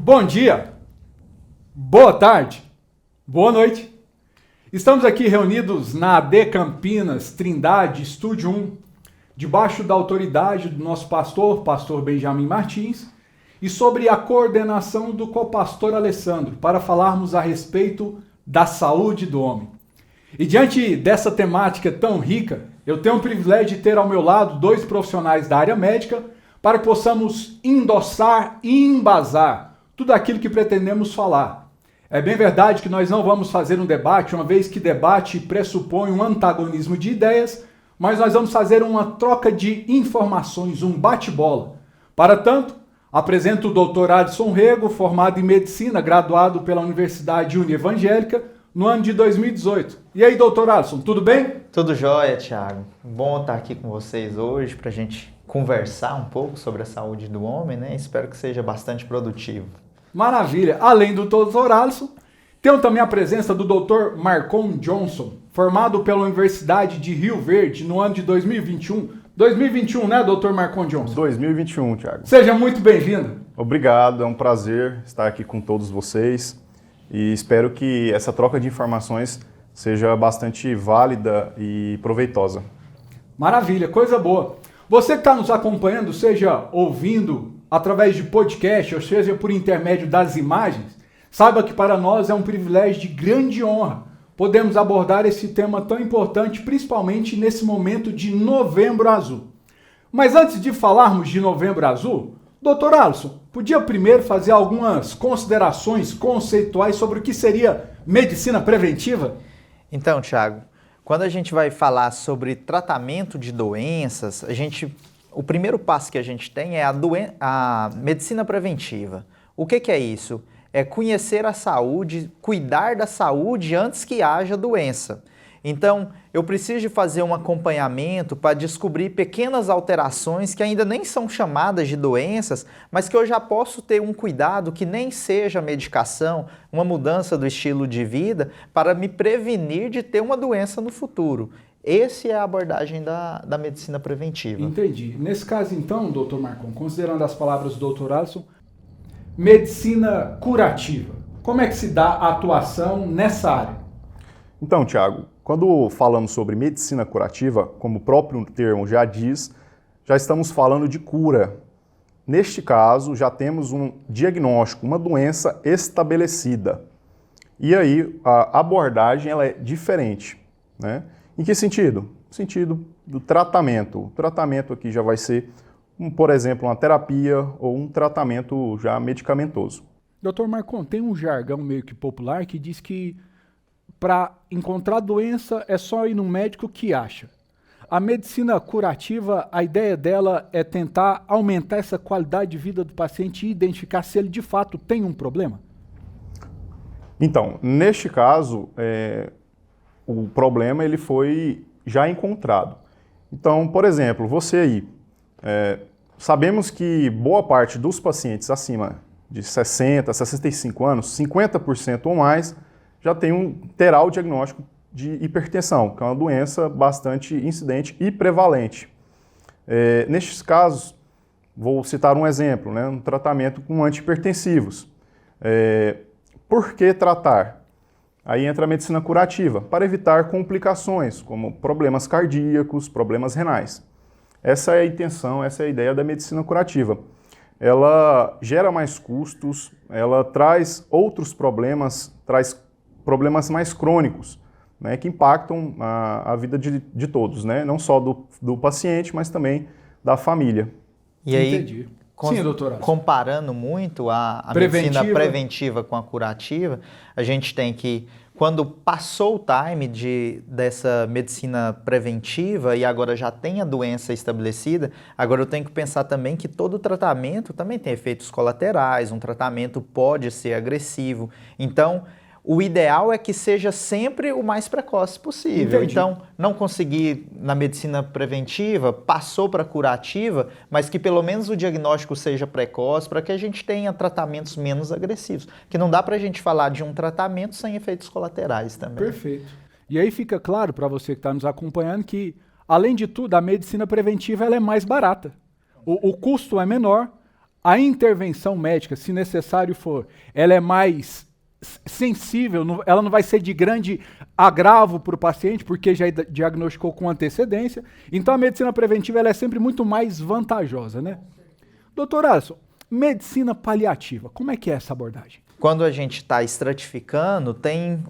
Bom dia, boa tarde, boa noite. Estamos aqui reunidos na AD Campinas, Trindade, Estúdio 1, debaixo da autoridade do nosso pastor Benjamin Martins, e sobre a coordenação do copastor Alessandro, para falarmos a respeito da saúde do homem. E diante dessa temática tão rica, eu tenho o privilégio de ter ao meu lado dois profissionais da área médica para que possamos endossar e embasar tudo aquilo que pretendemos falar. É bem verdade que nós não vamos fazer um debate, uma vez que debate pressupõe um antagonismo de ideias, mas nós vamos fazer uma troca de informações, um bate-bola. Para tanto, apresento o Dr. Alisson Rego, formado em Medicina, graduado pela Universidade Unievangélica, no ano de 2018. E aí, doutor Alisson, tudo bem? Tudo jóia, Thiago. Bom estar aqui com vocês hoje para a gente conversar um pouco sobre a saúde do homem, né? Espero que seja bastante produtivo. Maravilha! Além do doutor Alisson, temos também a presença do Dr. Marcon Johnson, formado pela Universidade de Rio Verde no ano de 2021. 2021, né, Dr. Marcon Johnson? 2021, Thiago. Seja muito bem-vindo. Obrigado, é um prazer estar aqui com todos vocês e espero que essa troca de informações seja bastante válida e proveitosa. Maravilha, coisa boa. Você que está nos acompanhando, seja ouvindo através de podcast, ou seja por intermédio das imagens, saiba que para nós é um privilégio de grande honra podemos abordar esse tema tão importante, principalmente nesse momento de Novembro Azul. Mas antes de falarmos de Novembro Azul, Dr. Alisson, podia primeiro fazer algumas considerações conceituais sobre o que seria medicina preventiva? Então, Thiago, quando a gente vai falar sobre tratamento de doenças, o primeiro passo que a gente tem é a medicina preventiva. O que é isso? É conhecer a saúde, cuidar da saúde antes que haja doença. Então, eu preciso de fazer um acompanhamento para descobrir pequenas alterações que ainda nem são chamadas de doenças, mas que eu já posso ter um cuidado que nem seja medicação, uma mudança do estilo de vida, para me prevenir de ter uma doença no futuro. Essa é a abordagem da medicina preventiva. Entendi. Nesse caso, então, doutor Marcon, considerando as palavras do doutor Alisson, medicina curativa. Como é que se dá a atuação nessa área? Então, Thiago, quando falamos sobre medicina curativa, como o próprio termo já diz, já estamos falando de cura. Neste caso, já temos um diagnóstico, uma doença estabelecida. E aí, a abordagem ela é diferente, né? Em que sentido? No sentido do tratamento. O tratamento aqui já vai ser, por exemplo, uma terapia ou um tratamento já medicamentoso. Doutor Marcon, tem um jargão meio que popular que diz que para encontrar doença é só ir no médico que acha. A medicina curativa, a ideia dela é tentar aumentar essa qualidade de vida do paciente e identificar se ele de fato tem um problema? Então, neste caso, o problema ele foi já encontrado. Então, por exemplo, você aí, sabemos que boa parte dos pacientes acima de 60, 65 anos, 50% ou mais, já terá o diagnóstico de hipertensão, que é uma doença bastante incidente e prevalente. Nestes casos, vou citar um exemplo, né, um tratamento com antihipertensivos. Por que tratar? Aí entra a medicina curativa, para evitar complicações, como problemas cardíacos, problemas renais. Essa é a intenção, essa é a ideia da medicina curativa. Ela gera mais custos, ela traz outros problemas, traz problemas mais crônicos, né, que impactam a vida de todos, né, não só do paciente, mas também da família. E aí, entendi. Sim, doutora. Comparando muito a medicina preventiva com a curativa, a gente tem que, quando passou o time dessa medicina preventiva e agora já tem a doença estabelecida, agora eu tenho que pensar também que todo tratamento também tem efeitos colaterais, um tratamento pode ser agressivo. Então, o ideal é que seja sempre o mais precoce possível. Entendi. Então, não conseguir na medicina preventiva, passou para a curativa, mas que pelo menos o diagnóstico seja precoce para que a gente tenha tratamentos menos agressivos. Que não dá para a gente falar de um tratamento sem efeitos colaterais também. Perfeito. E aí fica claro para você que está nos acompanhando que, além de tudo, a medicina preventiva ela é mais barata. O custo é menor, a intervenção médica, se necessário for, ela é mais sensível, ela não vai ser de grande agravo para o paciente, porque já diagnosticou com antecedência. Então a medicina preventiva ela é sempre muito mais vantajosa, né? Doutor Alisson, medicina paliativa, como é que é essa abordagem? Quando a gente está estratificando, tem...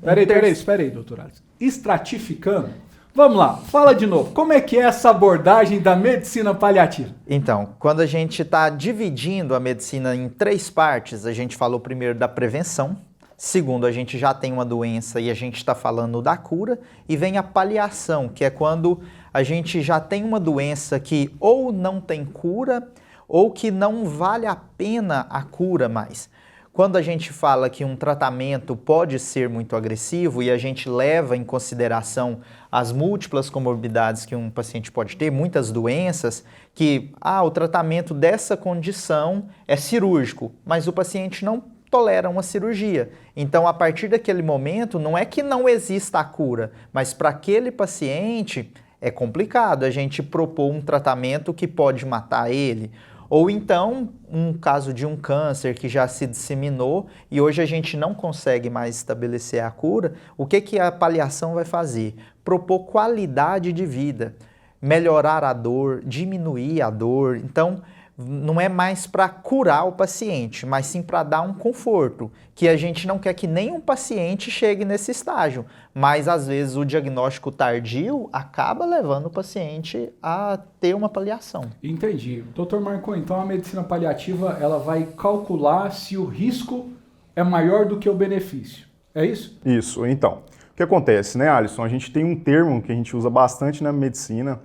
Espera aí, doutor Alisson. Estratificando? Vamos lá, fala de novo. Como é que é essa abordagem da medicina paliativa? Então, quando a gente está dividindo a medicina em 3 partes, a gente falou primeiro da prevenção, segundo, a gente já tem uma doença e a gente está falando da cura, e vem a paliação, que é quando a gente já tem uma doença que ou não tem cura, ou que não vale a pena a cura mais. Quando a gente fala que um tratamento pode ser muito agressivo e a gente leva em consideração as múltiplas comorbidades que um paciente pode ter, muitas doenças, que o tratamento dessa condição é cirúrgico, mas o paciente não tolera uma cirurgia. Então, a partir daquele momento, não é que não exista a cura, mas para aquele paciente é complicado a gente propor um tratamento que pode matar ele. Ou então, um caso de um câncer que já se disseminou e hoje a gente não consegue mais estabelecer a cura, o que a paliação vai fazer? Propor qualidade de vida, melhorar a dor, diminuir a dor. Então, não é mais para curar o paciente, mas sim para dar um conforto, que a gente não quer que nenhum paciente chegue nesse estágio, mas às vezes o diagnóstico tardio acaba levando o paciente a ter uma paliação. Entendi. Doutor Marcon, então a medicina paliativa ela vai calcular se o risco é maior do que o benefício, é isso? Isso, então. O que acontece, né, Alisson? A gente tem um termo que a gente usa bastante na medicina,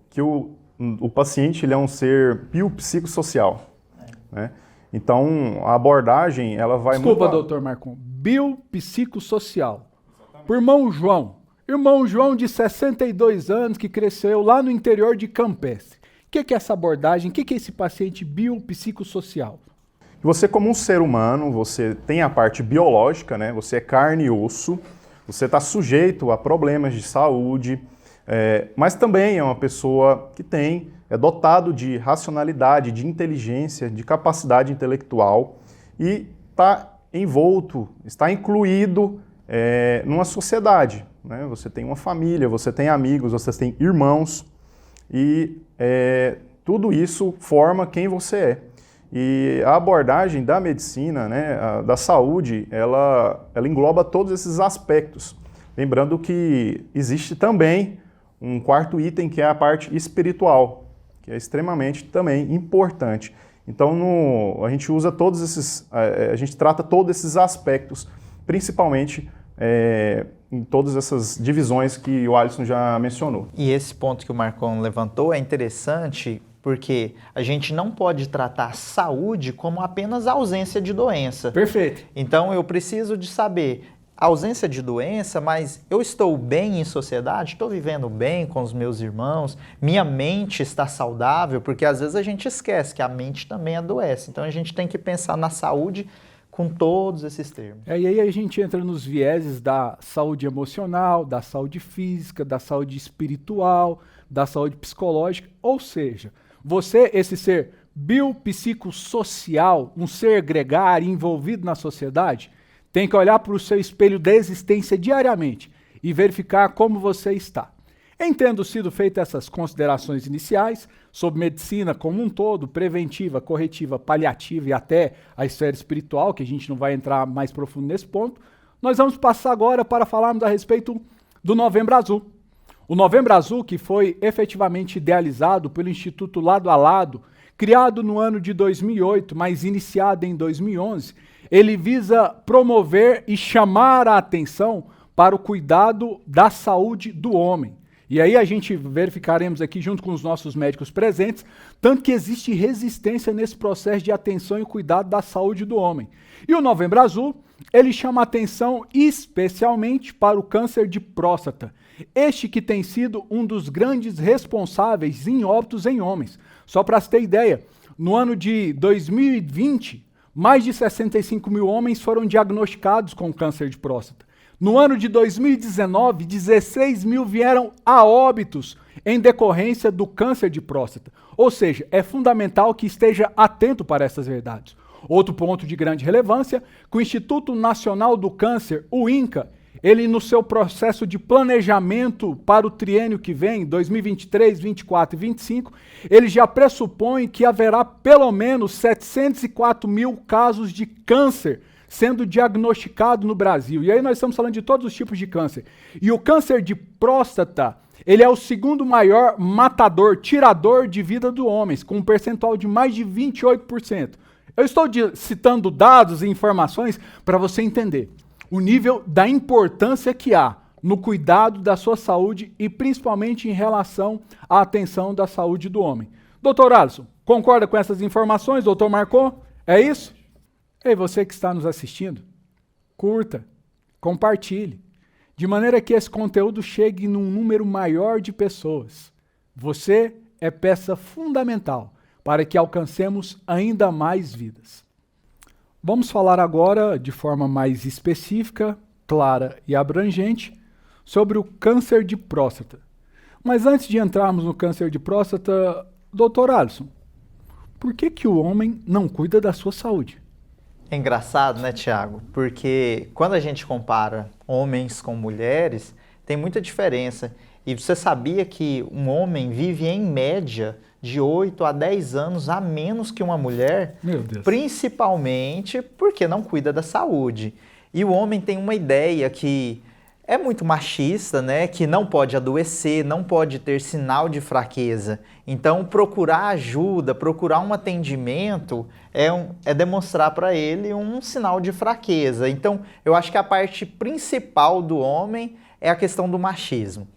que o paciente ele é um ser biopsicossocial, né? Então, a abordagem, ela vai... Desculpa, doutor Marcon. Biopsicossocial. Por irmão João. Irmão João de 62 anos que cresceu lá no interior de Campestre. O que é essa abordagem? O que é esse paciente biopsicossocial? Você como um ser humano, você tem a parte biológica, né? Você é carne e osso, você está sujeito a problemas de saúde, mas também é uma pessoa que é dotado de racionalidade, de inteligência, de capacidade intelectual e está envolto, está incluído numa sociedade, né? Você tem uma família, você tem amigos, você tem irmãos e tudo isso forma quem você é. E a abordagem da medicina, né, da saúde, ela engloba todos esses aspectos. Lembrando que existe também um quarto item que é a parte espiritual, que é extremamente também importante. Então a gente usa todos esses, a gente trata todos esses aspectos, principalmente em todas essas divisões que o Alisson já mencionou. E esse ponto que o Marcon levantou é interessante porque a gente não pode tratar saúde como apenas ausência de doença. Perfeito. Então eu preciso de saber ausência de doença, mas eu estou bem em sociedade, estou vivendo bem com os meus irmãos, minha mente está saudável, porque às vezes a gente esquece que a mente também adoece. Então a gente tem que pensar na saúde com todos esses termos. E aí a gente entra nos vieses da saúde emocional, da saúde física, da saúde espiritual, da saúde psicológica, ou seja, você, esse ser biopsicossocial, um ser gregário envolvido na sociedade, tem que olhar para o seu espelho da existência diariamente e verificar como você está. Em tendo sido feitas essas considerações iniciais sobre medicina como um todo, preventiva, corretiva, paliativa e até a esfera espiritual, que a gente não vai entrar mais profundo nesse ponto, nós vamos passar agora para falarmos a respeito do Novembro Azul. O Novembro Azul, que foi efetivamente idealizado pelo Instituto Lado a Lado, criado no ano de 2008, mas iniciado em 2011, ele visa promover e chamar a atenção para o cuidado da saúde do homem. E aí a gente verificaremos aqui, junto com os nossos médicos presentes, tanto que existe resistência nesse processo de atenção e cuidado da saúde do homem. E o Novembro Azul, ele chama a atenção especialmente para o câncer de próstata. Este que tem sido um dos grandes responsáveis em óbitos em homens. Só para você ter ideia, no ano de 2020, mais de 65 mil homens foram diagnosticados com câncer de próstata. No ano de 2019, 16 mil vieram a óbitos em decorrência do câncer de próstata. Ou seja, é fundamental que esteja atento para essas verdades. Outro ponto de grande relevância, que o Instituto Nacional do Câncer, o INCA, ele no seu processo de planejamento para o triênio que vem, 2023, 24 e 25, ele já pressupõe que haverá pelo menos 704 mil casos de câncer sendo diagnosticado no Brasil. E aí nós estamos falando de todos os tipos de câncer. E o câncer de próstata, ele é o segundo maior matador, tirador de vida do homem, com um percentual de mais de 28%. Eu estou citando dados e informações para você entender o nível da importância que há no cuidado da sua saúde e principalmente em relação à atenção da saúde do homem. Doutor Alisson, concorda com essas informações, doutor Marcon? É isso? Ei, você que está nos assistindo, curta, compartilhe, de maneira que esse conteúdo chegue num número maior de pessoas. Você é peça fundamental para que alcancemos ainda mais vidas. Vamos falar agora, de forma mais específica, clara e abrangente, sobre o câncer de próstata. Mas antes de entrarmos no câncer de próstata, doutor Alisson, por que o homem não cuida da sua saúde? É engraçado, né, Tiago? Porque quando a gente compara homens com mulheres, tem muita diferença. E você sabia que um homem vive, em média, de 8 a 10 anos a menos que uma mulher? Meu Deus. Principalmente porque não cuida da saúde. E o homem tem uma ideia que é muito machista, né? Que não pode adoecer, não pode ter sinal de fraqueza. Então, procurar ajuda, procurar um atendimento é demonstrar para ele um sinal de fraqueza. Então, eu acho que a parte principal do homem é a questão do machismo.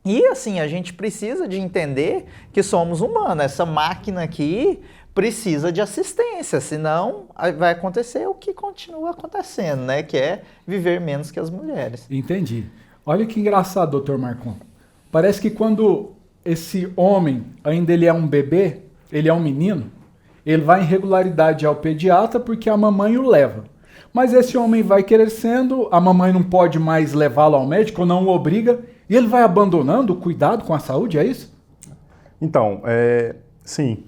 E assim, a gente precisa de entender que somos humanos. Essa máquina aqui precisa de assistência, senão vai acontecer o que continua acontecendo, né? Que é viver menos que as mulheres. Entendi. Olha que engraçado, doutor Marcon. Parece que quando esse homem, ainda ele é um bebê, ele é um menino, ele vai em regularidade ao pediatra porque a mamãe o leva. Mas esse homem vai crescendo, a mamãe não pode mais levá-lo ao médico, não o obriga, e ele vai abandonando o cuidado com a saúde, é isso? Então, sim.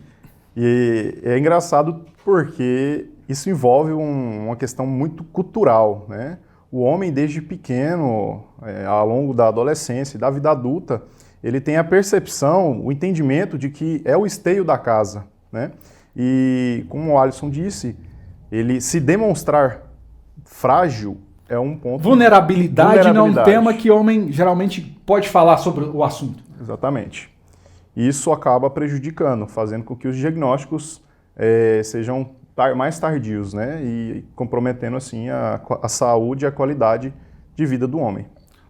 E é engraçado porque isso envolve uma questão muito cultural, né? O homem, desde pequeno, ao longo da adolescência e da vida adulta, ele tem a percepção, o entendimento de que é o esteio da casa, né? E, como o Alisson disse, ele se demonstrar frágil é um ponto... Vulnerabilidade não é um tema que homem geralmente pode falar sobre o assunto. Exatamente. Isso acaba prejudicando, fazendo com que os diagnósticos sejam mais tardios, né? E comprometendo assim a saúde e a qualidade de vida do homem.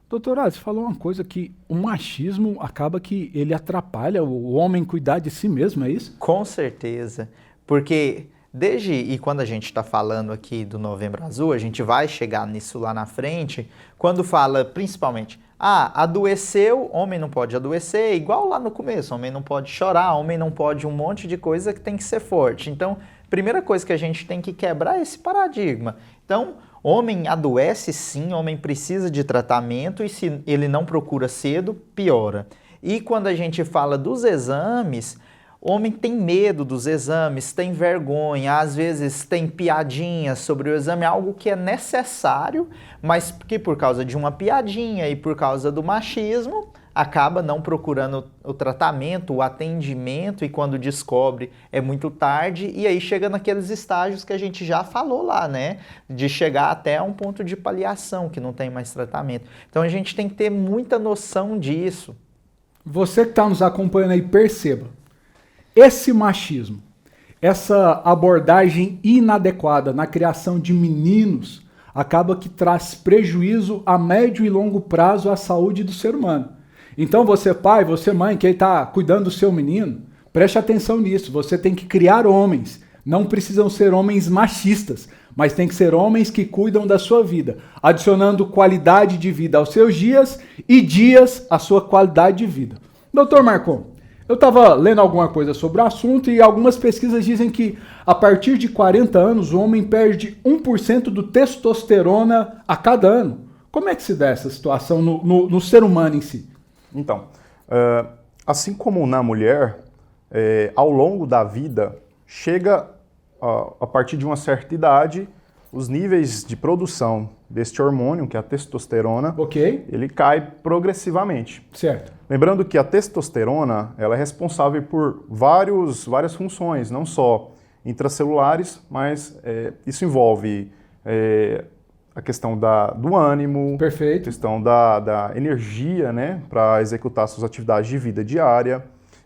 Doutor, você falou uma coisa que o machismo acaba que ele atrapalha o homem cuidar de si mesmo, é isso? Com certeza, porque e quando a gente está falando aqui do Novembro Azul, a gente vai chegar nisso lá na frente, quando fala principalmente, adoeceu, homem não pode adoecer, igual lá no começo, homem não pode chorar, homem não pode um monte de coisa que tem que ser forte. Então, primeira coisa que a gente tem que quebrar é esse paradigma. Então, homem adoece sim, homem precisa de tratamento e se ele não procura cedo, piora. E quando a gente fala dos exames, homem tem medo dos exames, tem vergonha, às vezes tem piadinhas sobre o exame, algo que é necessário, mas que por causa de uma piadinha e por causa do machismo, acaba não procurando o tratamento, o atendimento, e quando descobre é muito tarde, e aí chega naqueles estágios que a gente já falou lá, né? De chegar até um ponto de paliação, que não tem mais tratamento. Então a gente tem que ter muita noção disso. Você que está nos acompanhando aí, perceba. Esse machismo, essa abordagem inadequada na criação de meninos, acaba que traz prejuízo a médio e longo prazo à saúde do ser humano. Então você pai, você mãe, que está cuidando do seu menino, preste atenção nisso, você tem que criar homens. Não precisam ser homens machistas, mas tem que ser homens que cuidam da sua vida, adicionando qualidade de vida aos seus dias e dias à sua qualidade de vida. Doutor Marcon, eu estava lendo alguma coisa sobre o assunto e algumas pesquisas dizem que a partir de 40 anos o homem perde 1% do testosterona a cada ano. Como é que se dá essa situação no ser humano em si? Então, assim como na mulher, ao longo da vida, chega a partir de uma certa idade, os níveis de produção deste hormônio, que é a testosterona, ele cai progressivamente. Certo. Lembrando que a testosterona ela é responsável por várias funções, não só intracelulares, mas isso envolve a questão do ânimo, Perfeito. a questão da energia, né, para executar suas atividades de vida diária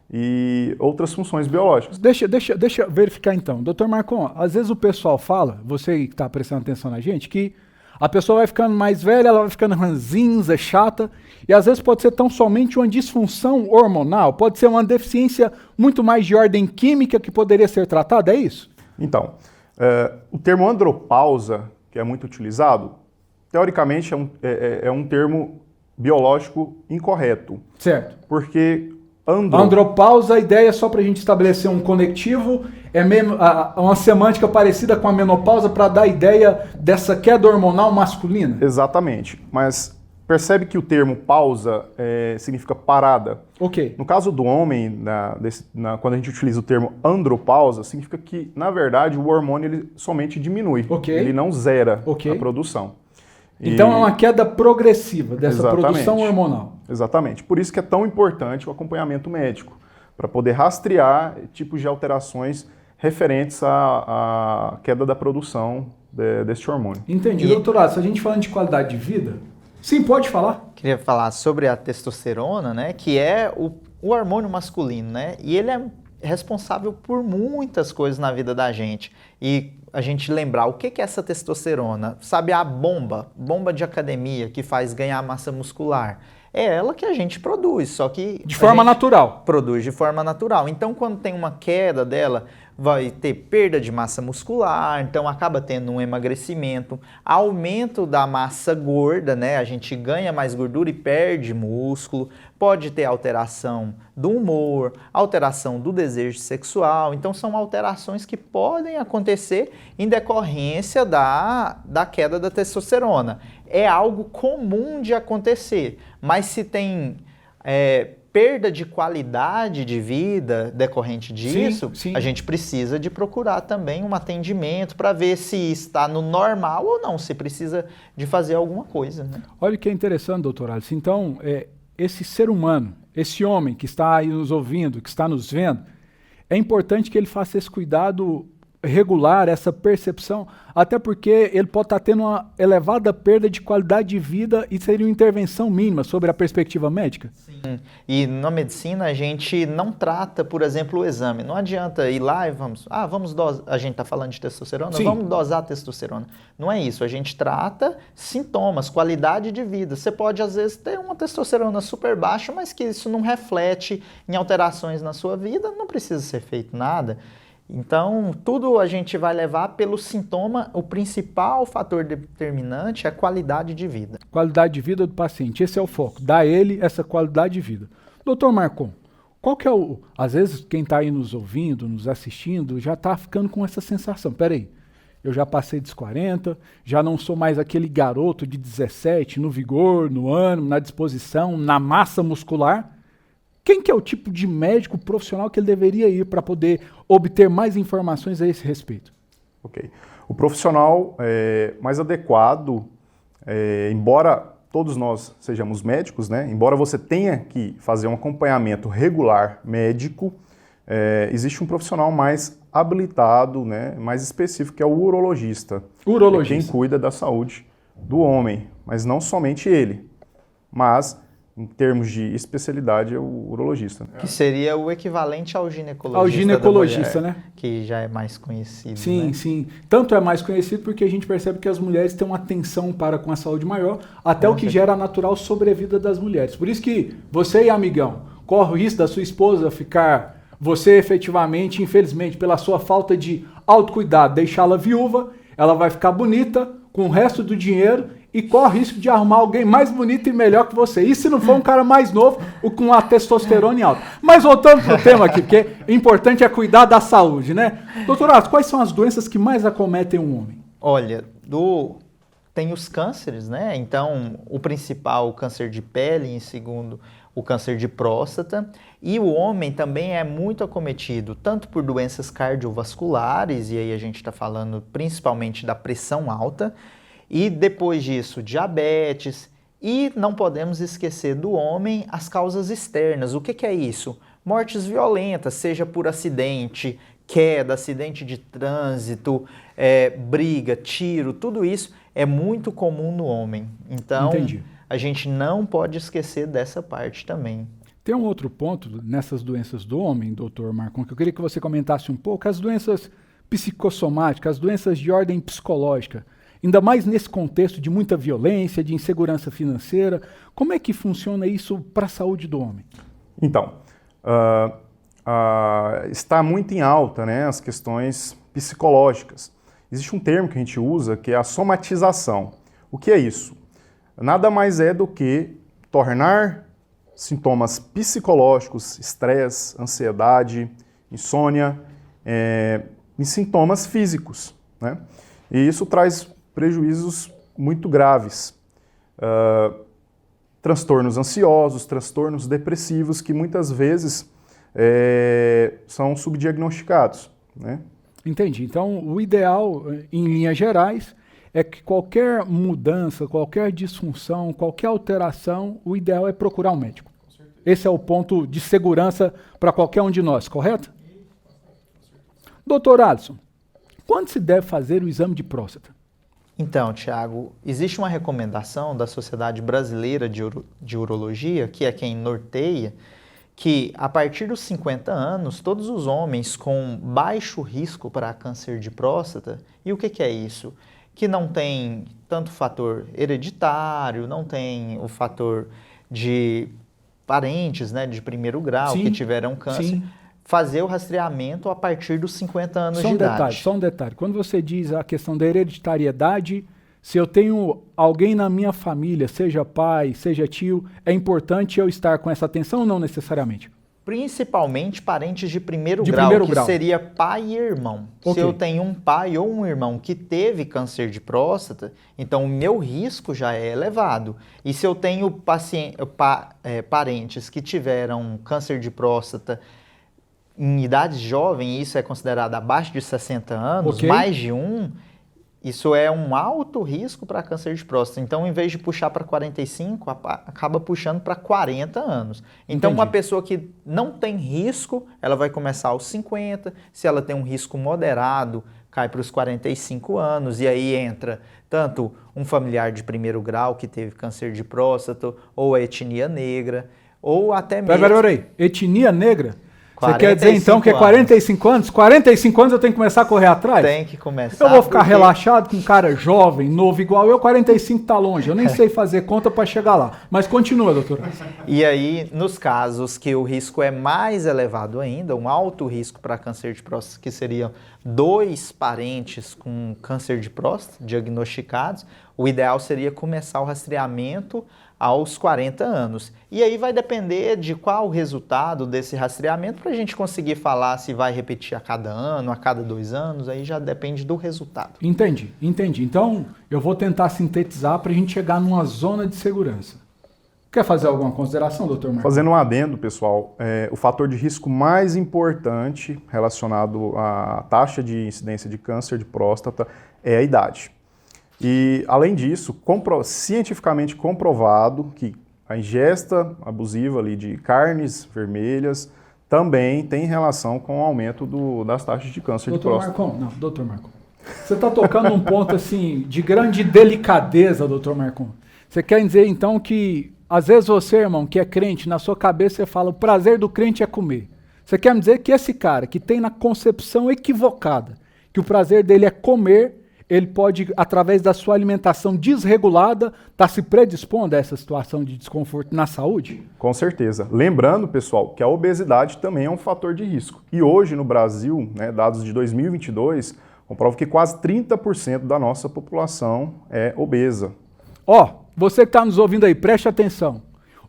e outras funções biológicas. Deixa eu verificar então. Doutor Marcon, às vezes o pessoal fala, você que está prestando atenção na gente, que a pessoa vai ficando mais velha, ela vai ficando ranzinza, chata, e às vezes pode ser tão somente uma disfunção hormonal, pode ser uma deficiência muito mais de ordem química que poderia ser tratada, é isso? Então, o termo andropausa, que é muito utilizado, teoricamente é um termo biológico incorreto. Certo. Porque andropausa, a ideia, só para a gente estabelecer um conectivo, é uma semântica parecida com a menopausa para dar a ideia dessa queda hormonal masculina? Exatamente, mas percebe que o termo pausa significa parada. Ok. No caso do homem, quando a gente utiliza o termo andropausa, significa que, na verdade, o hormônio ele somente diminui, ele não zera a produção. Então é uma queda progressiva dessa produção hormonal. Exatamente. Por isso que é tão importante o acompanhamento médico, para poder rastrear tipos de alterações referentes à queda da produção deste hormônio. Entendi. Doutorado, se a gente falando de qualidade de vida, sim, pode falar. Queria falar sobre a testosterona, né, que é o hormônio masculino, né, e ele é responsável por muitas coisas na vida da gente. E a gente lembrar o que é essa testosterona, sabe, a bomba de academia que faz ganhar massa muscular, é ela que a gente produz, só que de forma natural. Produz de forma natural. Então, quando tem uma queda dela, vai ter perda de massa muscular, então acaba tendo um emagrecimento, aumento da massa gorda, né? A gente ganha mais gordura e perde músculo, pode ter alteração do humor, alteração do desejo sexual, então são alterações que podem acontecer em decorrência da queda da testosterona. É algo comum de acontecer, mas se tem perda de qualidade de vida decorrente disso, sim. A gente precisa de procurar também um atendimento para ver se está no normal ou não, se precisa de fazer alguma coisa, né? Olha que interessante, doutor Alice. Então, esse ser humano, esse homem que está aí nos ouvindo, que está nos vendo, é importante que ele faça esse cuidado regular, essa percepção, até porque ele pode estar tendo uma elevada perda de qualidade de vida e seria uma intervenção mínima sobre a perspectiva médica. Sim. E na medicina a gente não trata, por exemplo, o exame. Não adianta ir lá e vamos dosar, a gente está falando de testosterona, Sim. Vamos dosar a testosterona. Não é isso, a gente trata sintomas, qualidade de vida. Você pode às vezes ter uma testosterona super baixa, mas que isso não reflete em alterações na sua vida, não precisa ser feito nada. Então, tudo a gente vai levar pelo sintoma, o principal fator determinante é a qualidade de vida. Qualidade de vida do paciente, esse é o foco, dar a ele essa qualidade de vida. Doutor Marcon, qual que é às vezes quem está aí nos ouvindo, nos assistindo, já está ficando com essa sensação, peraí, eu já passei dos 40, já não sou mais aquele garoto de 17, no vigor, no ânimo, na disposição, na massa muscular. Quem que é o tipo de médico profissional que ele deveria ir para poder obter mais informações a esse respeito? Ok. O profissional mais adequado, embora todos nós sejamos médicos, né? Embora você tenha que fazer um acompanhamento regular médico, existe um profissional mais habilitado, né? Mais específico, que é o urologista. Urologista. É quem cuida da saúde do homem, mas não somente ele, mas em termos de especialidade, é o urologista. Que seria o equivalente ao ginecologista. Ao ginecologista, mulher, né? Que já é mais conhecido. Sim, né? sim. Tanto é mais conhecido porque a gente percebe que as mulheres têm uma atenção para com a saúde maior, até o que gera a natural sobrevida das mulheres. Por isso que você e amigão, corre o risco da sua esposa ficar, você efetivamente, infelizmente, pela sua falta de autocuidado, deixá-la viúva, ela vai ficar bonita com o resto do dinheiro e corre o risco de arrumar alguém mais bonito e melhor que você. E se não for um cara mais novo, ou com a testosterona em alta. Mas voltando para o tema aqui, porque o importante é cuidar da saúde, né? Doutor Atos, quais são as doenças que mais acometem um homem? Olha, tem os cânceres, né? Então, o principal, o câncer de pele, em segundo, o câncer de próstata. E o homem também é muito acometido, tanto por doenças cardiovasculares, e aí a gente está falando principalmente da pressão alta, e depois disso, diabetes. E não podemos esquecer do homem as causas externas. O que é isso? Mortes violentas, seja por acidente, queda, acidente de trânsito, briga, tiro, tudo isso é muito comum no homem. Então, Entendi. A gente não pode esquecer dessa parte também. Tem um outro ponto nessas doenças do homem, doutor Marcon, que eu queria que você comentasse um pouco, as doenças psicossomáticas, as doenças de ordem psicológica, ainda mais nesse contexto de muita violência, de insegurança financeira. Como é que funciona isso para a saúde do homem? Então, está muito em alta, né, as questões psicológicas. Existe um termo que a gente usa que é a somatização. O que é isso? Nada mais é do que tornar sintomas psicológicos, estresse, ansiedade, insônia, em sintomas físicos, né? E isso traz prejuízos muito graves. Transtornos ansiosos, transtornos depressivos, que muitas vezes são subdiagnosticados, né? Entendi. Então, o ideal, em linhas gerais, é que qualquer mudança, qualquer disfunção, qualquer alteração, o ideal é procurar um médico. Esse é o ponto de segurança para qualquer um de nós, correto? Doutor Alisson, quando se deve fazer o exame de próstata? Então, Tiago, existe uma recomendação da Sociedade Brasileira de Urologia, que é quem norteia, que a partir dos 50 anos, todos os homens com baixo risco para câncer de próstata, e o que é isso? Que não tem tanto fator hereditário, não tem o fator de parentes, né, de primeiro grau, Sim, que tiveram câncer, sim. fazer o rastreamento a partir dos 50 anos Só de um idade. detalhe, só um detalhe. Quando você diz a questão da hereditariedade, se eu tenho alguém na minha família, seja pai, seja tio, é importante eu estar com essa atenção ou não necessariamente? Principalmente parentes de primeiro De grau, primeiro que grau. seria pai e irmão. Ok. Se eu tenho um pai ou um irmão que teve câncer de próstata, então o meu risco já é elevado. E se eu tenho parentes que tiveram câncer de próstata em idade jovem, isso é considerado abaixo de 60 anos, Ok. mais de um, isso é um alto risco para câncer de próstata. Então, em vez de puxar para 45, acaba puxando para 40 anos. Então, Entendi. uma pessoa que não tem risco, ela vai começar aos 50. Se ela tem um risco moderado, cai para os 45 anos. E aí entra tanto um familiar de primeiro grau que teve câncer de próstata, ou a etnia negra, ou até mesmo... Peraí. Etnia negra? Você quer dizer então que é 45 45 anos? 45 anos eu tenho que começar a correr atrás? Tem que começar. Eu vou ficar porque- relaxado com um cara jovem, novo, igual eu, 45 tá longe. Eu nem sei fazer conta para chegar lá. Mas continua, doutor. E aí, nos casos que o risco é mais elevado ainda, um alto risco para câncer de próstata, que seriam 2 parentes com câncer de próstata diagnosticados, o ideal seria começar o rastreamento aos 40 anos. E aí vai depender de qual o resultado desse rastreamento para a gente conseguir falar se vai repetir a cada ano, a cada 2 anos, aí já depende do resultado. Entendi. Então, eu vou tentar sintetizar para a gente chegar numa zona de segurança. Quer fazer alguma consideração, doutor Marcos? Fazendo um adendo, pessoal, o fator de risco mais importante relacionado à taxa de incidência de câncer de próstata é a idade. E, além disso, cientificamente comprovado que a ingesta abusiva ali de carnes vermelhas também tem relação com o aumento das taxas de câncer de próstata. Doutor Marcon, você está tocando um ponto assim de grande delicadeza, doutor Marcon. Você quer dizer então que, às vezes você, irmão, que é crente, na sua cabeça você fala, o prazer do crente é comer. Você quer me dizer que esse cara que tem na concepção equivocada, que o prazer dele é comer, ele pode, através da sua alimentação desregulada, estar se predispondo a essa situação de desconforto na saúde? Com certeza. Lembrando, pessoal, que a obesidade também é um fator de risco. E hoje no Brasil, né, dados de 2022, comprovam que quase 30% da nossa população é obesa. Você que está nos ouvindo aí, preste atenção.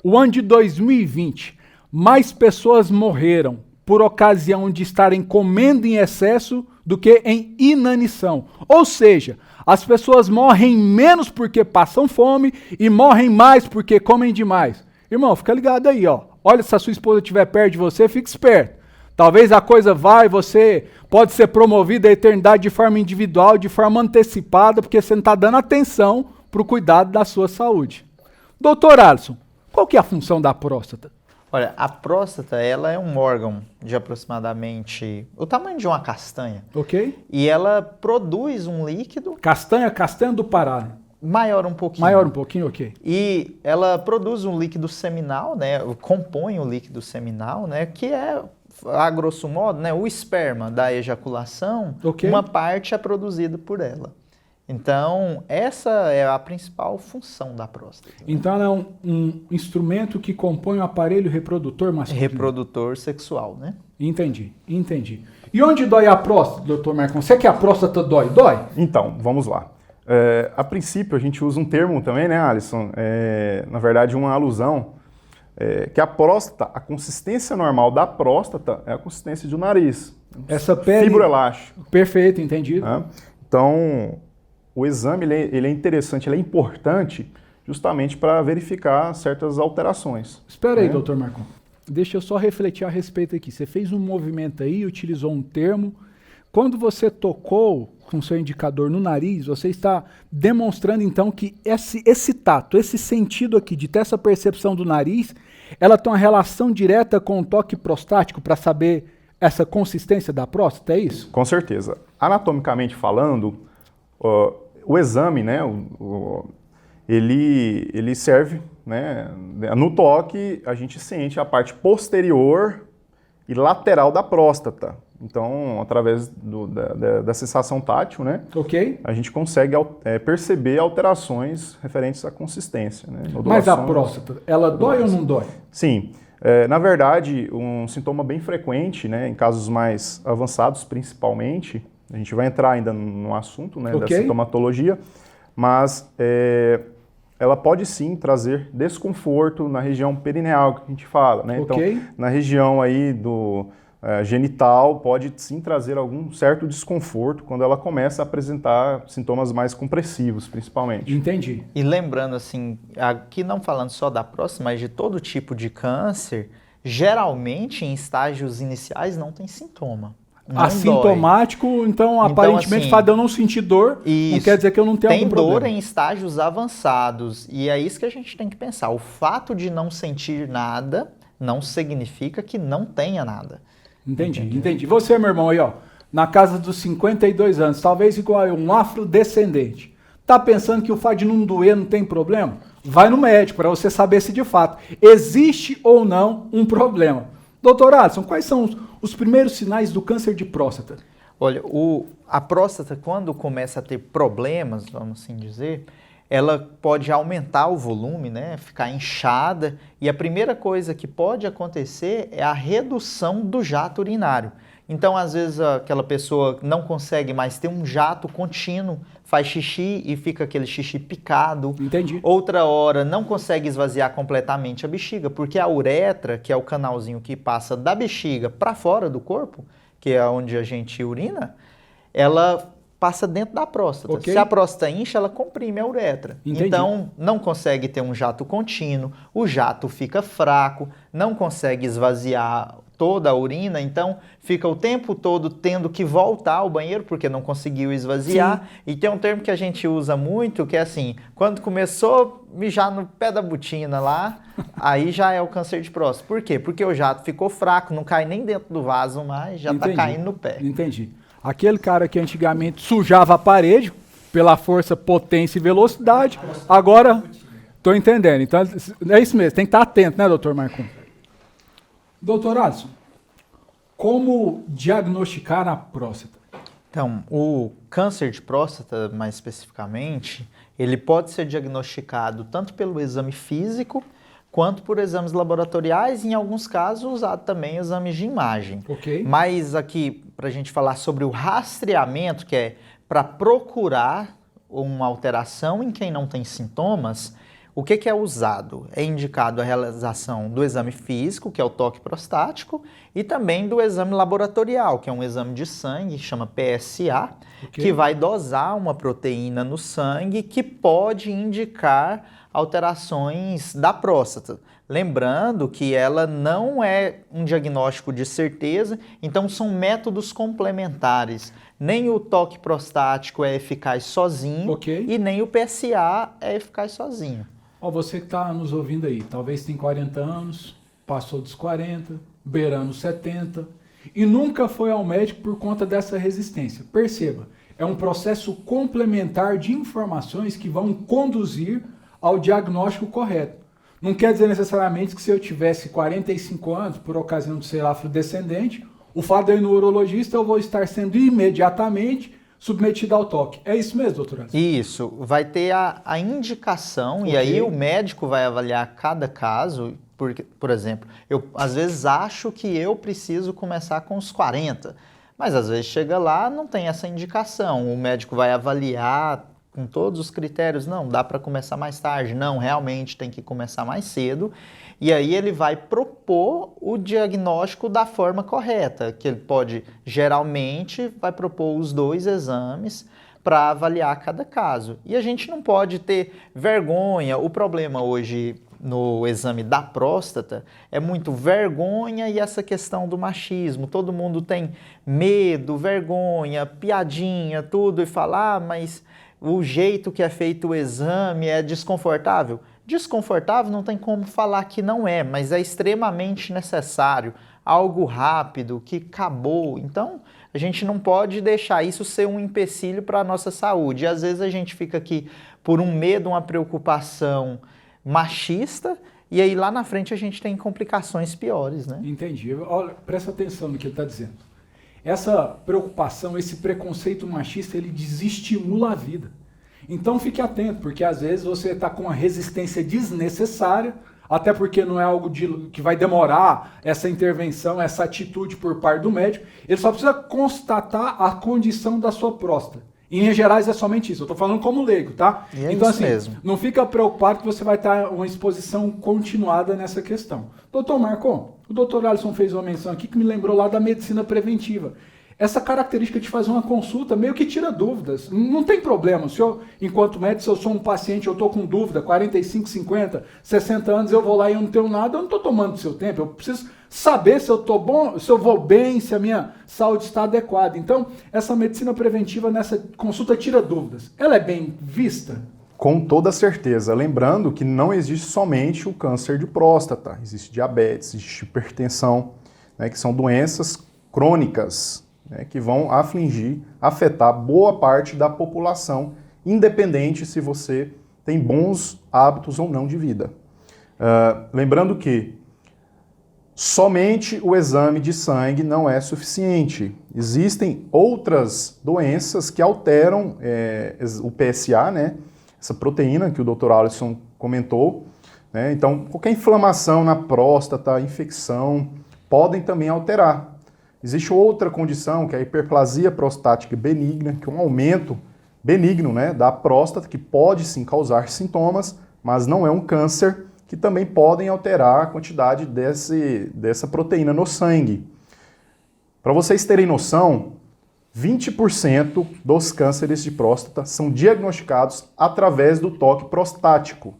O ano de 2020, mais pessoas morreram por ocasião de estarem comendo em excesso do que em inanição. Ou seja, as pessoas morrem menos porque passam fome e morrem mais porque comem demais. Irmão, fica ligado aí, ó. Olha, se a sua esposa estiver perto de você, fique esperto. Talvez a coisa vá e você pode ser promovido à eternidade de forma individual, de forma antecipada, porque você não está dando atenção para o cuidado da sua saúde. Doutor Alisson, qual que é a função da próstata? Olha, a próstata, ela é um órgão de aproximadamente o tamanho de uma castanha. Ok. E ela produz um líquido... Castanha do Pará. Maior um pouquinho. Maior um pouquinho, ok. E ela produz um líquido seminal, né? Compõe o líquido seminal, né? Que é, a grosso modo, né? O esperma da ejaculação, Ok. uma parte é produzida por ela. Então, essa é a principal função da próstata. Então ela é um instrumento que compõe o aparelho reprodutor masculino. Reprodutor sexual, né? Entendi. E onde dói a próstata, doutor Marcon? Você que a próstata dói? Dói? Então, vamos lá. A princípio, a gente usa um termo também, né, Alisson? Na verdade, uma alusão, que a próstata, a consistência normal da próstata é a consistência do nariz. Essa pele... Fibroelástico. Perfeito, entendido. Né? Então, o exame ele é interessante, ele é importante justamente para verificar certas alterações. Espera aí, né? doutor Marcon. Deixa eu só refletir a respeito aqui. Você fez um movimento aí, utilizou um termo. Quando você tocou com seu indicador no nariz, você está demonstrando então que esse tato, esse sentido aqui de ter essa percepção do nariz, ela tem uma relação direta com o toque prostático para saber essa consistência da próstata, é isso? Com certeza. Anatomicamente falando, o exame, né, ele serve, né, no toque a gente sente a parte posterior e lateral da próstata. Então, através da sensação tátil, né, Ok. a gente consegue perceber alterações referentes à consistência. Né, Mas a nodulações. próstata, ela dói ou não dói? Sim. Na verdade, um sintoma bem frequente, né, em casos mais avançados principalmente, a gente vai entrar ainda no assunto, né, da Ok. sintomatologia, mas ela pode sim trazer desconforto na região perineal, que a gente fala. Né? Ok. Então, na região aí do genital, pode sim trazer algum certo desconforto quando ela começa a apresentar sintomas mais compressivos, principalmente. Entendi. E lembrando assim, aqui não falando só da próstata, mas de todo tipo de câncer, geralmente em estágios iniciais não tem sintoma. Não Assintomático, então aparentemente assim, fala de eu não sentir dor, não quer dizer que eu não tenho algum problema. Tem dor em estágios avançados e é isso que a gente tem que pensar. O fato de não sentir nada não significa que não tenha nada. Entendi. Você, meu irmão, aí, ó, na casa dos 52 anos, talvez igual um afrodescendente, tá pensando que o fato de não doer não tem problema? Vai no médico para você saber se de fato existe ou não um problema. Doutor Alisson, quais são os primeiros sinais do câncer de próstata? Olha, a próstata, quando começa a ter problemas, vamos assim dizer, ela pode aumentar o volume, né, ficar inchada, e a primeira coisa que pode acontecer é a redução do jato urinário. Então, às vezes, aquela pessoa não consegue mais ter um jato contínuo, faz xixi e fica aquele xixi picado. Entendi. Outra hora não consegue esvaziar completamente a bexiga, porque a uretra, que é o canalzinho que passa da bexiga para fora do corpo, que é onde a gente urina, ela passa dentro da próstata. Ok. Se a próstata incha, ela comprime a uretra. Entendi. Então, não consegue ter um jato contínuo, o jato fica fraco, não consegue esvaziar toda a urina, então fica o tempo todo tendo que voltar ao banheiro porque não conseguiu esvaziar. Sim. E tem um termo que a gente usa muito, que é assim, quando começou a mijar no pé da botina lá, aí já é o câncer de próstata. Por quê? Porque o jato ficou fraco, não cai nem dentro do vaso mais, já está caindo no pé. Entendi. Aquele cara que antigamente sujava a parede pela força, potência e velocidade, agora estou entendendo. Então é isso mesmo, tem que estar atento, né, doutor Marcon? Doutor Alisson, como diagnosticar a próstata? Então, o câncer de próstata, mais especificamente, ele pode ser diagnosticado tanto pelo exame físico, quanto por exames laboratoriais e, em alguns casos, usado também exames de imagem. Ok. Mas aqui, para a gente falar sobre o rastreamento, que é para procurar uma alteração em quem não tem sintomas, O que é usado? É indicado a realização do exame físico, que é o toque prostático, e também do exame laboratorial, que é um exame de sangue, chama PSA, que vai dosar uma proteína no sangue que pode indicar alterações da próstata. Lembrando que ela não é um diagnóstico de certeza, então são métodos complementares. Nem o toque prostático é eficaz sozinho e nem o PSA é eficaz sozinho. Você que está nos ouvindo aí, talvez tem 40 anos, passou dos 40, beirando 70 e nunca foi ao médico por conta dessa resistência. Perceba, é um processo complementar de informações que vão conduzir ao diagnóstico correto. Não quer dizer necessariamente que se eu tivesse 45 anos, por ocasião de ser afrodescendente, o fato de eu ir no urologista, eu vou estar sendo imediatamente submetido ao toque. É isso mesmo, doutor? Isso. Vai ter a indicação e aí o médico vai avaliar cada caso. Por exemplo, eu às vezes acho que eu preciso começar com os 40, mas às vezes chega lá, não tem essa indicação. O médico vai avaliar com todos os critérios, não, dá para começar mais tarde, não, realmente tem que começar mais cedo. E aí ele vai propor o diagnóstico da forma correta, que ele pode, geralmente, vai propor os 2 exames para avaliar cada caso. E a gente não pode ter vergonha. O problema hoje no exame da próstata é muito vergonha e essa questão do machismo. Todo mundo tem medo, vergonha, piadinha, tudo, e fala, mas o jeito que é feito o exame é desconfortável. Desconfortável não tem como falar que não é, mas é extremamente necessário, algo rápido, que acabou. Então, a gente não pode deixar isso ser um empecilho para a nossa saúde. E às vezes a gente fica aqui por um medo, uma preocupação machista, e aí lá na frente a gente tem complicações piores, né? Entendi. Olha, presta atenção no que ele está dizendo. Essa preocupação, esse preconceito machista, ele desestimula a vida. Então fique atento, porque às vezes você está com uma resistência desnecessária, até porque não é algo que vai demorar essa intervenção, essa atitude por parte do médico. Ele só precisa constatar a condição da sua próstata. E, em gerais é somente isso. Eu estou falando como leigo, tá? E é então isso assim, mesmo. Não fica preocupado que você vai estar uma exposição continuada nessa questão. Doutor Marcon, o doutor Alisson fez uma menção aqui que me lembrou lá da medicina preventiva. Essa característica de fazer uma consulta meio que tira dúvidas. Não tem problema. Se eu, enquanto médico, se eu sou um paciente, eu estou com dúvida, 45, 50, 60 anos, eu vou lá e eu não tenho nada, eu não estou tomando do seu tempo. Eu preciso saber se eu estou bom, se eu vou bem, se a minha saúde está adequada. Então, essa medicina preventiva nessa consulta tira dúvidas. Ela é bem vista? Com toda certeza. Lembrando que não existe somente o câncer de próstata. Existe diabetes, existe hipertensão, né, que são doenças crônicas, né, que vão afetar boa parte da população, independente se você tem bons hábitos ou não de vida. Lembrando que somente o exame de sangue não é suficiente. Existem outras doenças que alteram o PSA, né, essa proteína que o Dr. Alisson comentou, né? Então, qualquer inflamação na próstata, infecção, podem também alterar. Existe outra condição, que é a hiperplasia prostática benigna, que é um aumento benigno, né, da próstata, que pode sim causar sintomas, mas não é um câncer, que também podem alterar a quantidade dessa proteína no sangue. Para vocês terem noção, 20% dos cânceres de próstata são diagnosticados através do toque prostático.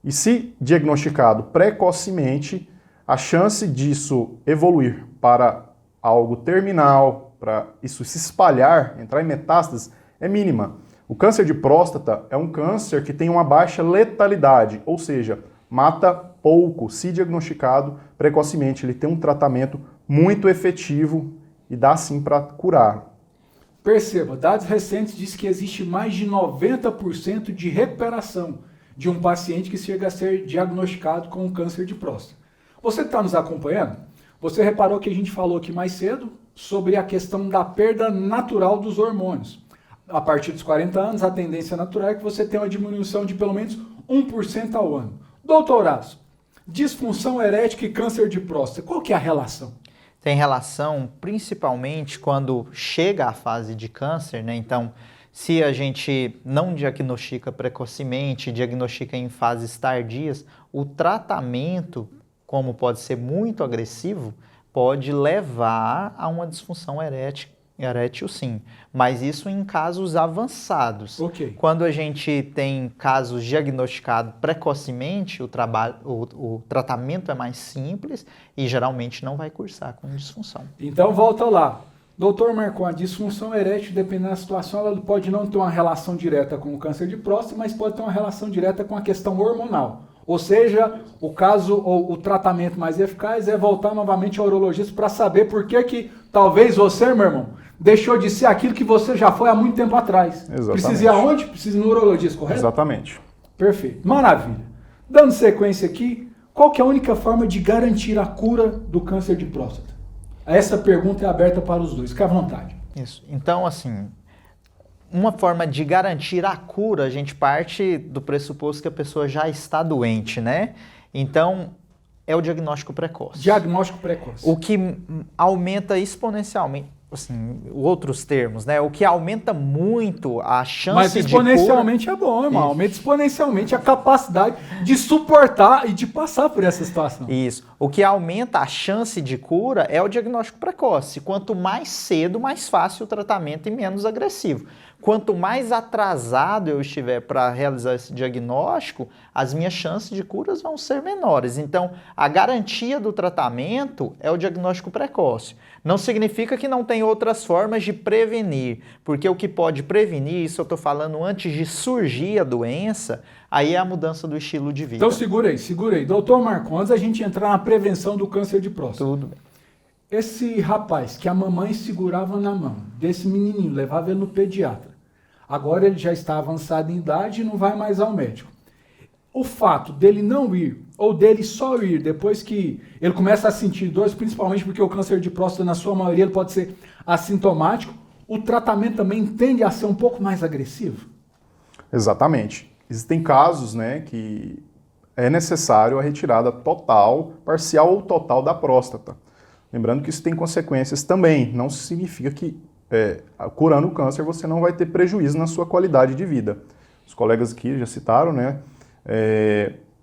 E se diagnosticado precocemente, a chance disso evoluir para algo terminal, para isso se espalhar, entrar em metástases, é mínima. O câncer de próstata é um câncer que tem uma baixa letalidade, ou seja, mata pouco. Se diagnosticado precocemente, ele tem um tratamento muito efetivo e dá sim para curar. Perceba, dados recentes dizem que existe mais de 90% de recuperação de um paciente que chega a ser diagnosticado com um câncer de próstata. Você que está nos acompanhando, você reparou que a gente falou aqui mais cedo sobre a questão da perda natural dos hormônios. A partir dos 40 anos, a tendência natural é que você tenha uma diminuição de pelo menos 1% ao ano. Doutoraço, disfunção erétil e câncer de próstata, qual que é a relação? Tem relação principalmente quando chega a fase de câncer, né? Então, Se a gente não diagnostica precocemente, diagnostica em fases tardias, o tratamento, como pode ser muito agressivo, pode levar a uma disfunção erétil sim, mas isso em casos avançados. Ok. Quando a gente tem casos diagnosticados precocemente, o tratamento é mais simples e geralmente não vai cursar com disfunção. Então volta lá. Doutor Marcon, a disfunção erétil, dependendo da situação, ela pode não ter uma relação direta com o câncer de próstata, mas pode ter uma relação direta com a questão hormonal. Ou seja, o caso ou o tratamento mais eficaz é voltar novamente ao urologista para saber por que talvez você, meu irmão, deixou de ser aquilo que você já foi há muito tempo atrás. Exatamente. Precisa ir aonde? Precisa ir no urologista, correto? Exatamente. Perfeito. Maravilha. Dando sequência aqui, qual que é a única forma de garantir a cura do câncer de próstata? Essa pergunta é aberta para os dois. Fique à vontade. Isso. Então, assim, uma forma de garantir a cura, a gente parte do pressuposto que a pessoa já está doente, né? Então, é o diagnóstico precoce. Diagnóstico precoce. O que aumenta exponencialmente, assim, outros termos, né? O que aumenta muito a chance Mas exponencialmente de cura. é bom, irmão. Isso. Aumenta exponencialmente a capacidade de suportar e de passar por essa situação. Isso. O que aumenta a chance de cura é o diagnóstico precoce. Quanto mais cedo, mais fácil o tratamento e menos agressivo. Quanto mais atrasado eu estiver para realizar esse diagnóstico, as minhas chances de curas vão ser menores. Então, a garantia do tratamento é o diagnóstico precoce. Não significa que não tem outras formas de prevenir, porque o que pode prevenir, isso eu estou falando antes de surgir a doença, aí é a mudança do estilo de vida. Então segura aí. Doutor Marcon, antes da gente entrar na prevenção do câncer de próstata. Tudo bem. Esse rapaz que a mamãe segurava na mão, desse menininho, levava ele no pediatra. Agora ele já está avançado em idade e não vai mais ao médico. O fato dele não ir, ou dele só ir depois que ele começa a sentir dores, principalmente porque o câncer de próstata, na sua maioria, ele pode ser assintomático, o tratamento também tende a ser um pouco mais agressivo? Exatamente. Existem casos, né, que é necessário a retirada total, parcial ou total da próstata. Lembrando que isso tem consequências também. Não significa que curando o câncer você não vai ter prejuízo na sua qualidade de vida. Os colegas aqui já citaram, né,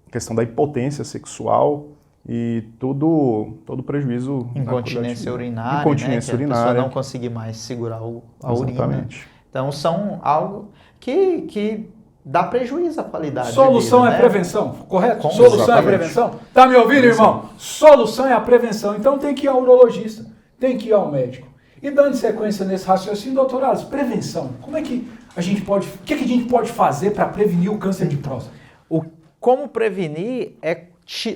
questão da impotência sexual e todo prejuízo incontinência urinária, incontinência né? Que urinária. A pessoa não conseguir mais segurar a urina. Exatamente. Então são algo que dá prejuízo à qualidade Solução de vida, é né? prevenção, correto? Com Solução exatamente. é prevenção? Tá me ouvindo, irmão? Solução é a prevenção. Então tem que ir ao urologista, tem que ir ao médico. E dando sequência nesse raciocínio, doutor Alice, prevenção. Como é que a gente pode, o que a gente pode fazer para prevenir o câncer de próstata? Como prevenir é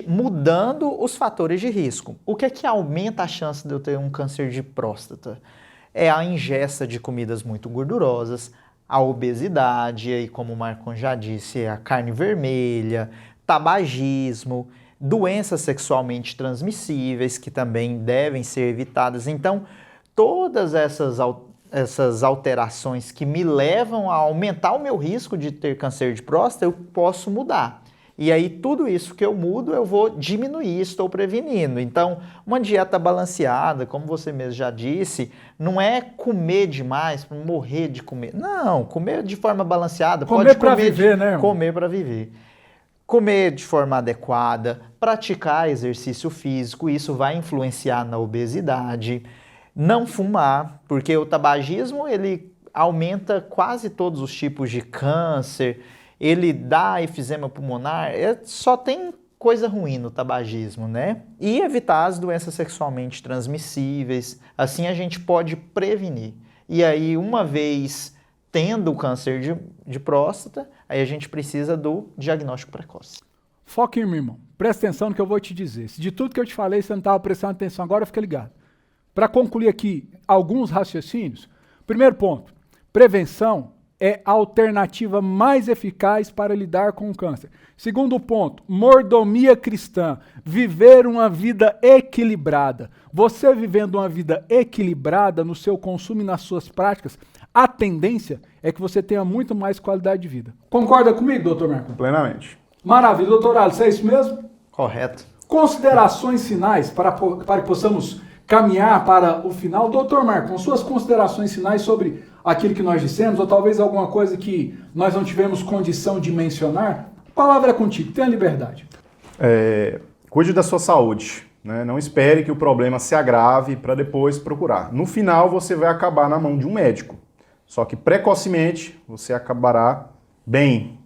mudando os fatores de risco. O que é que aumenta a chance de eu ter um câncer de próstata? É a ingesta de comidas muito gordurosas, a obesidade, e como o Marcon já disse, a carne vermelha, tabagismo, doenças sexualmente transmissíveis que também devem ser evitadas. Então, todas essas alterações que me levam a aumentar o meu risco de ter câncer de próstata, eu posso mudar. E aí, tudo isso que eu mudo, eu vou diminuir, estou prevenindo. Então, uma dieta balanceada, como você mesmo já disse, não é comer demais, morrer de comer. Não, comer de forma balanceada. Comer para viver, né, irmão? Comer para viver. Comer de forma adequada, praticar exercício físico, isso vai influenciar na obesidade. Não fumar, porque o tabagismo, ele aumenta quase todos os tipos de câncer, ele dá efisema pulmonar, só tem coisa ruim no tabagismo, né? E evitar as doenças sexualmente transmissíveis, assim a gente pode prevenir. E aí, uma vez tendo o câncer de próstata, aí a gente precisa do diagnóstico precoce. Foca em mim, irmão. Presta atenção no que eu vou te dizer. Se de tudo que eu te falei você não estava prestando atenção agora, fica ligado. Para concluir aqui alguns raciocínios, primeiro ponto, prevenção é a alternativa mais eficaz para lidar com o câncer. Segundo ponto, mordomia cristã, viver uma vida equilibrada. Você vivendo uma vida equilibrada no seu consumo e nas suas práticas, a tendência é que você tenha muito mais qualidade de vida. Concorda comigo, doutor Marcon? Plenamente. Maravilha, doutor Alice, é isso mesmo? Correto. Considerações finais para que possamos caminhar para o final. Doutor Marcon, suas considerações finais sobre aquilo que nós dissemos, ou talvez alguma coisa que nós não tivemos condição de mencionar, a palavra é contigo, tenha liberdade. Cuide da sua saúde, né? Não espere que o problema se agrave para depois procurar. No final, você vai acabar na mão de um médico. Só que precocemente, você acabará bem.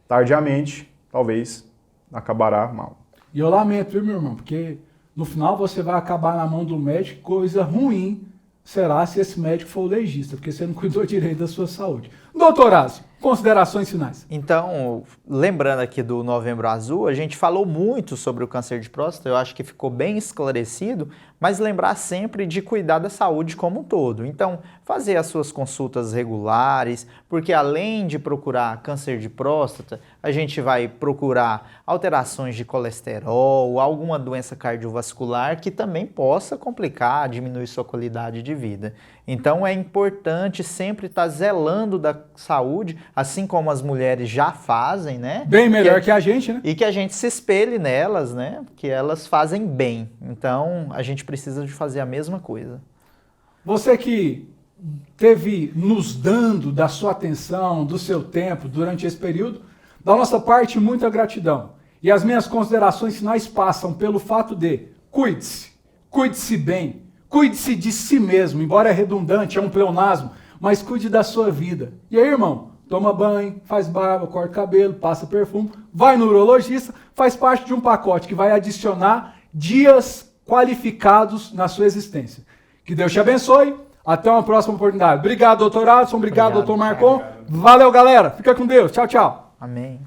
Tardiamente, talvez acabará mal. E eu lamento, viu, meu irmão? Porque no final você vai acabar na mão do médico, coisa ruim será se esse médico for o legista, porque você não cuidou direito da sua saúde. Doutor Ázio, considerações finais. Então, lembrando aqui do Novembro Azul, a gente falou muito sobre o câncer de próstata, eu acho que ficou bem esclarecido, mas lembrar sempre de cuidar da saúde como um todo. Então, fazer as suas consultas regulares, porque além de procurar câncer de próstata, a gente vai procurar alterações de colesterol, alguma doença cardiovascular que também possa complicar, diminuir sua qualidade de vida. Então, é importante sempre estar zelando da saúde, assim como as mulheres já fazem, né? Bem melhor que a gente, né? E que a gente se espelhe nelas, né? Que elas fazem bem. Então, a gente precisa de fazer a mesma coisa. Você que teve nos dando da sua atenção, do seu tempo durante esse período, da nossa parte, muita gratidão. E as minhas considerações finais passam pelo fato de cuide-se bem, cuide-se de si mesmo, embora é redundante, é um pleonasmo, mas cuide da sua vida. E aí, irmão, toma banho, faz barba, corta cabelo, passa perfume, vai no urologista, faz parte de um pacote que vai adicionar dias qualificados na sua existência. Que Deus te abençoe. Até uma próxima oportunidade. Obrigado, doutor Adson. Obrigado, doutor Marcon. Valeu, galera. Fica com Deus. Tchau, tchau. Amém.